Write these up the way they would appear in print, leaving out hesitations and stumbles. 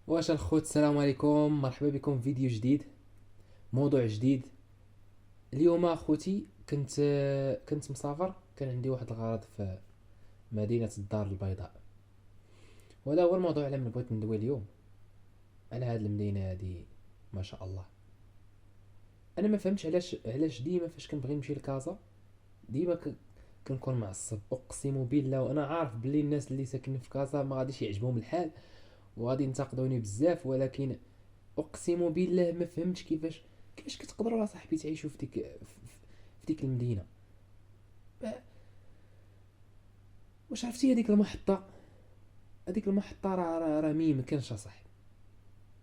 واش الخوت، السلام عليكم، مرحبا بكم في فيديو جديد، موضوع جديد. اليوم اخوتي كنت مسافر، كان عندي واحد الغرض في مدينة الدار البيضاء. وهذا هو الموضوع على من بغيت ندوي اليوم، على هاد المدينة هادي. ما شاء الله. انا ما فهمتش علاش ديما فاش كنبغي نمشي لكازا ديما كنكون معصب، اقسم بالله. وانا عارف بلي الناس اللي ساكنين في كازا ما غاديش يعجبهم الحال وغادي ينتقدوني بزاف، ولكن اقسم بالله ما فهمتش كيفاش كتقدروا صاحبي تعيشوا في ديك المدينه. واش عرفتي هذيك المحطه راه مين ما كانش صاحبي.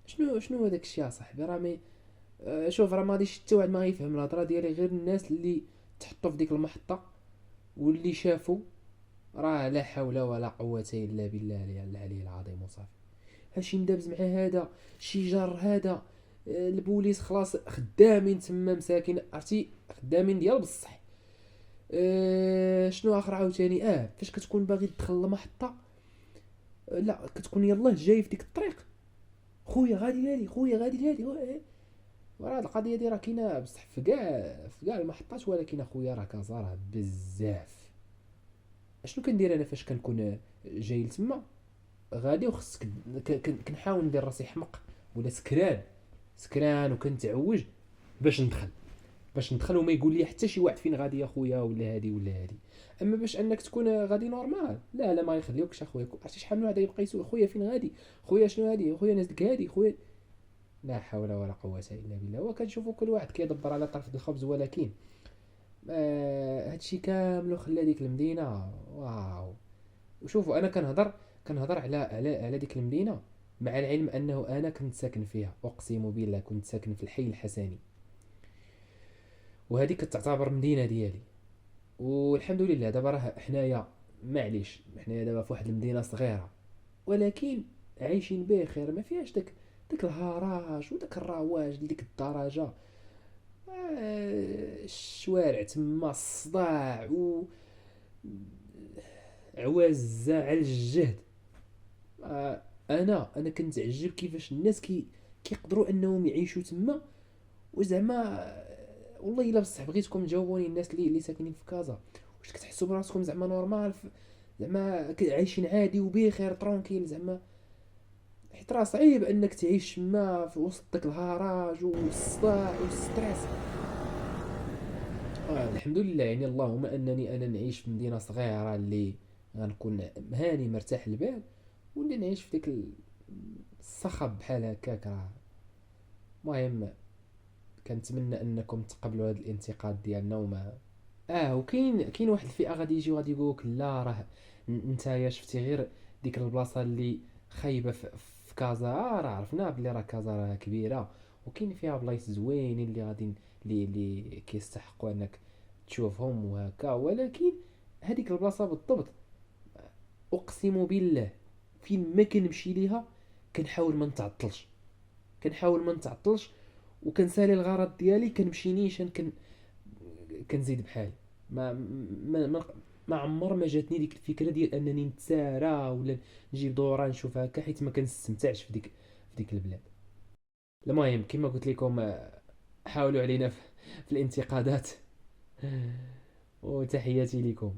شنو هذاك الشيء صاحبي؟ راه مي شوف، راه ما غاديش حتى واحد ما غيفهم الهضره ديالي غير الناس اللي تحطوا في ديك المحطه واللي شافوا. راه لا حول ولا قوه الا بالله العلي العظيم. وصافي، هادشي مدابز مع هذا شي جار هذا. البوليس خلاص خدامين تما مساكين، عرفتي، خدامين ديال بصح. شنو اخر عاوتاني؟ فاش كتكون باغي تدخل المحطه، لا كتكون يلاه جاي في ديك الطريق، خويا غادي لهادي، خويا غادي لهادي. وراه هاد القضيه دي راه كاينه بصح في كاع المحطات، ولكن اخويا راه كازا راه بزاف. اشنو كندير انا فاش كنكون جاي لتما؟ غادي وخصك كنحاول ندير راسي حمق ولا سكران وكنتعوج باش ندخل وما يقول لي حتى شي واحد فين غادي يا خويا ولا هادي ولا هادي. اما باش انك تكون غادي نورمال، لا ما يخليوكش اخويا. عرفتي شحال من واحد يبقى يسول خويا فين غادي، خويا شنو هادي، خويا نازلك هادي، خويا. لا حول ولا قوه الا بالله. وكنشوفوا كل واحد كيدبر على طرف الخبز، ولكن هادشي كامل خلى ديك المدينه واو. وشوفوا انا كنهضر على ديك المدينه، مع العلم انه انا كنت ساكن فيها، اقسم بالله كنت ساكن في الحي الحسني، وهذه كتعتبر مدينه ديالي. والحمد لله دابا راه حنايا، معليش حنايا دابا في واحد المدينه صغيره، ولكن عايشين بخير، ما فيهاش داك الهراج وداك الرواج ديال ديك الدرجه. الشوارع تما الصداع وعوازة على الجهد. انا كنت عجب كيفاش الناس كيقدروا انهم يعيشوا تما. وزعما والله الا بصح بغيتكم تجاوبوني الناس اللي ساكنين في كازا، واش كتحسوا براسكم زعما نورمال زعما عايشين عادي وبخير ترونكيل زعما؟ حيت راه صعيب انك تعيش تما في وسط داك الهراج والصداع والستريس. الحمد لله، يعني اللهم انني انا نعيش في مدينه صغيره اللي غنكون هاني مرتاح البال، واللي نعيش في ديك الصخب بحال هكاك. راه المهم كنتمنى انكم تقبلوا هذا الانتقاد ديالنا وما. وكاين واحد الفئه غادي يجيو غادي يقولوك لا راه نتايا شفتي غير ديك البلاصه اللي خايبه في كازا. راه عرفنا بلي راه كازا راه كبيره وكاين فيها بلايص زوينين اللي غادي اللي كيستحقوا انك تشوفهم وهكا، ولكن هذيك البلاصه بالضبط اقسم بالله فين ما كنمشي ليها كنحاول ما نتعطلش وكنسالي الغرض ديالي، كنمشي نيشان كنزيد بحالي. ما ما ما, ما عمر ما جاتني ديك الفكره ديال انني نتسارى ولا نجيب دورة نشوف هكا، حيت ما كنستمتعش في ديك البلاد. المهم كما قلت لكم، حاولوا علينا في الانتقادات وتحياتي لكم.